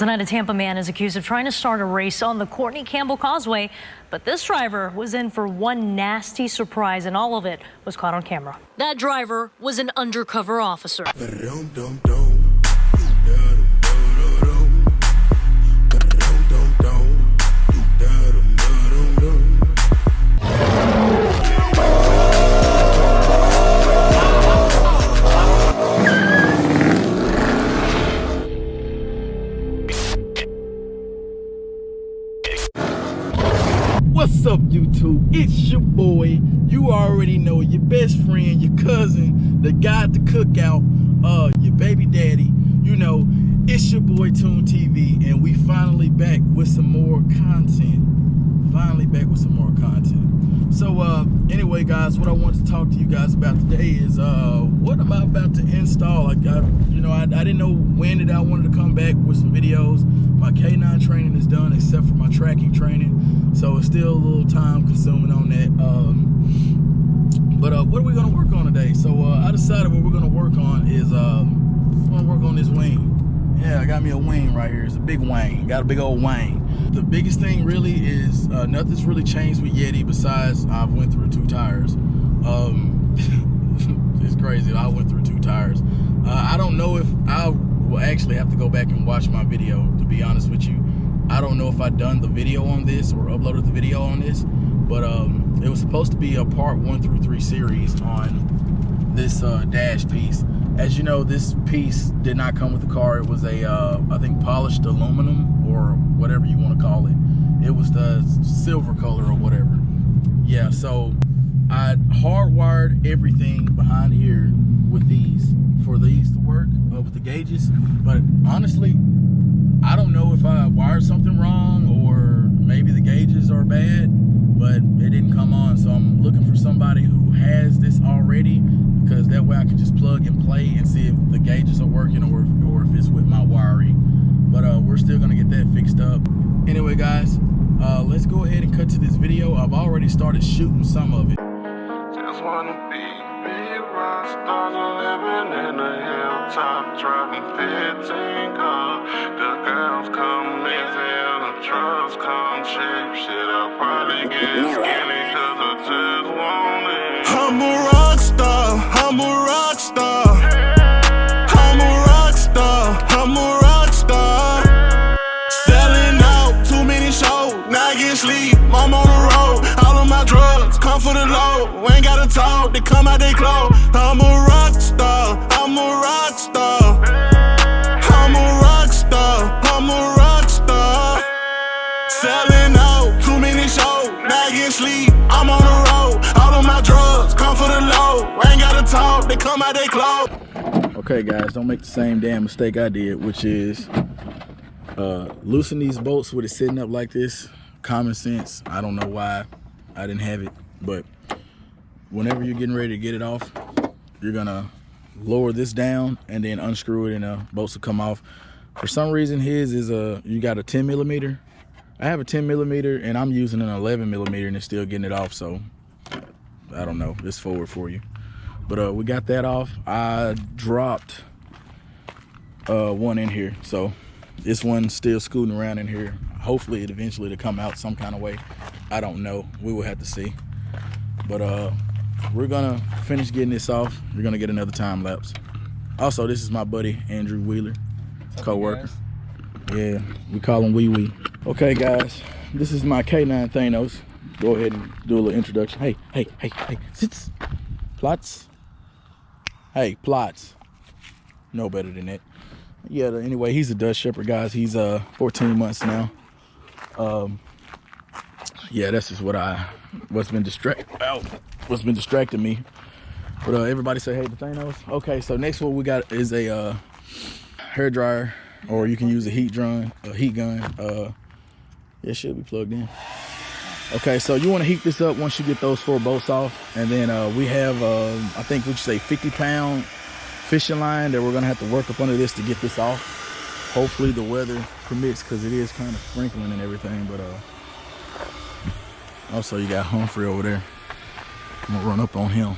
Tonight, a Tampa man is accused of trying to start a race on the Courtney Campbell Causeway, but this driver was in for one nasty surprise, and all of it was caught on camera. That driver was an undercover officer. What's up, YouTube? It's your boy. You already know, your best friend, your cousin, the guy at the cookout, your baby daddy. You know, it's your boy Toone TV, and we finally back with some more content. So anyway, guys, what I want to talk to you guys about today is what am I about to install. I didn't know when that I wanted to come back with some videos. My K9 training is done, except for my tracking training, so it's still a little time consuming on that. But what are we gonna work on today? So I decided what we're gonna work on is I'm gonna work on this wing. Yeah, I got me a wing right here. It's a big wing. Got a big old wing. The biggest thing really is nothing's really changed with Yeti besides I've went through 2 tires. It's crazy. I went through 2 tires. I don't know if I will actually have to go back and watch my video, to be honest with you. I don't know if I've done the video on this or uploaded the video on this, but it was supposed to be a part 1 through 3 series on this dash piece. As you know, this piece did not come with the car. It was a I think polished aluminum or whatever you want to call it. It was the silver color or whatever. Yeah, so I hardwired everything behind here with these, for these to work with the gauges. But honestly, I don't know if I wired something wrong or maybe the gauges are bad, but it didn't come on. So I'm looking for somebody who has this already, because that way I can just plug and play and see if the gauges are working or if it's with my wiring. But we're still gonna get that fixed up. Anyway, guys, let's go ahead and cut to this video. I've already started shooting some of it. Just wanna be big rock stars living in the hilltop, driving 15 cars. The girls come easy and the trucks come cheap. Shit, I'll probably get skinny 'cause I just want it. I'm a rock star, I'm a rock star. I'm a rock star, I'm a rock star. Selling out, too many shows, not getting sleep, I'm on the road. All of my drugs come for the low, ain't gotta talk, they come out they clothes. I'm a rock star, I'm a rock star. I'm a rock star, I'm a rock star. Selling out, too many shows, not getting sleep, I'm on the road. All of my drugs come for the low, ain't gotta talk, they come out they clothes. Okay, guys, don't make the same damn mistake I did, which is loosen these bolts with it sitting up like this. Common sense. I don't know why I didn't have it, but whenever you're getting ready to get it off, you're gonna lower this down and then unscrew it, and the bolts will come off. For some reason, his is you got a 10 millimeter. I have a 10 millimeter and I'm using an 11 millimeter and it's still getting it off, so I don't know. It's forward for you. But we got that off. I dropped one in here, so this one's still scooting around in here. Hopefully it eventually to come out some kind of way. I don't know. We will have to see. But we're gonna finish getting this off. We're gonna get another time lapse. Also, this is my buddy Andrew Wheeler, co-worker. Yeah, we call him Wee Wee. Okay, guys, this is my K9 Thanos. Go ahead and do a little introduction. Hey, sits, plots. Hey, plots. No better than that. Yeah, anyway, he's a Dutch Shepherd, guys. He's 14 months now. Yeah, that's just what's been distracting me. But everybody say hey to Thanos. Okay, so next what we got is a hair dryer, or you can use a heat gun. It should be plugged in. Okay, so you want to heat this up once you get those 4 bolts off, and then we have I think we should say 50-pound fishing line that we're gonna have to work up under this to get this off. Hopefully the weather permits, because it is kind of sprinkling and everything. But also you got Humphrey over there. I'm gonna run up on him.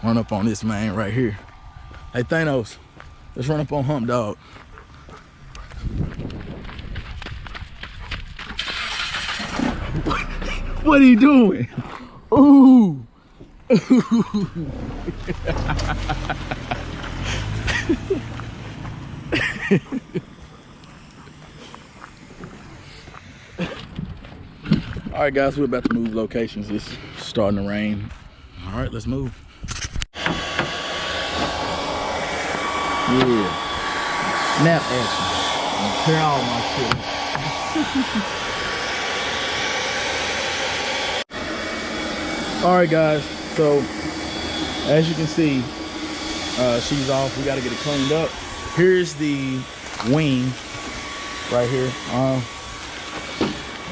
Run up on this man right here. Hey Thanos, let's run up on Hump Dog. What are you doing? Ooh. All right, guys, we're about to move locations. It's starting to rain. All right, let's move. Yeah. Snap action. I'll tear all my shit. All right, guys. So, as you can see, she's off. We got to get it cleaned up. Here's the wing right here.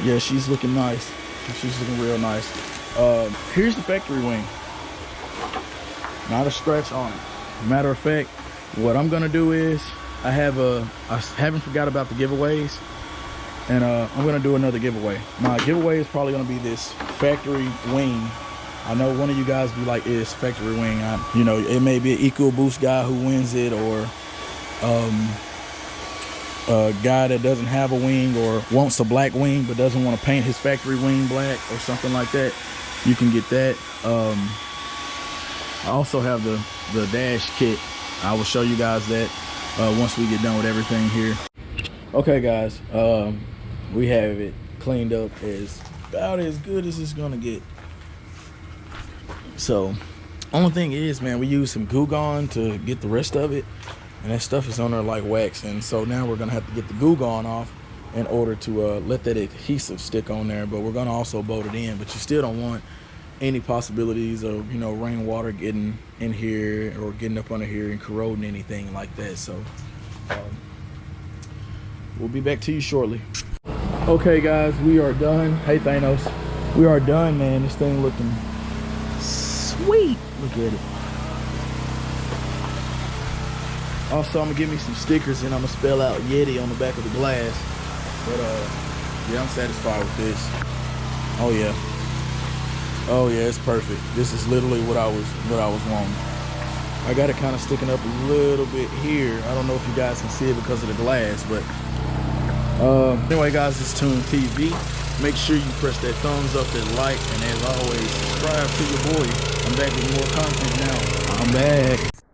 Yeah, she's looking nice. She's looking real nice. Here's the factory wing. Not a scratch on it. Matter of fact, what I'm gonna do is I haven't forgot about the giveaways, and I'm gonna do another giveaway. My giveaway is probably gonna be this factory wing. I know one of you guys be like, it's factory wing. You know, it may be an EcoBoost guy who wins it, or a guy that doesn't have a wing or wants a black wing but doesn't want to paint his factory wing black or something like that. You can get that. I also have the dash kit. I will show you guys that once we get done with everything here. Okay, guys, we have it cleaned up about as good as it's gonna get. So only thing is, man, we used some Goo Gone to get the rest of it, and that stuff is on there like wax. And so now we're gonna have to get the Goo Gone off in order to let that adhesive stick on there, but we're gonna also bolt it in. But you still don't want any possibilities of, you know, rainwater getting in here or getting up under here and corroding anything like that. So we'll be back to you shortly. Okay, guys, we are done. Hey, Thanos, we are done, man. This thing looking sweet. Look at it. Also, I'm gonna give me some stickers and I'm gonna spell out Yeti on the back of the glass. But yeah, I'm satisfied with this. Oh yeah. Oh yeah, it's perfect. This is literally what I was wanting. I got it kind of sticking up a little bit here. I don't know if you guys can see it because of the glass, but anyway, guys, it's Toone TV. Make sure you press that thumbs up, that like, and as always, subscribe to your boy. I'm back with more content now. I'm back.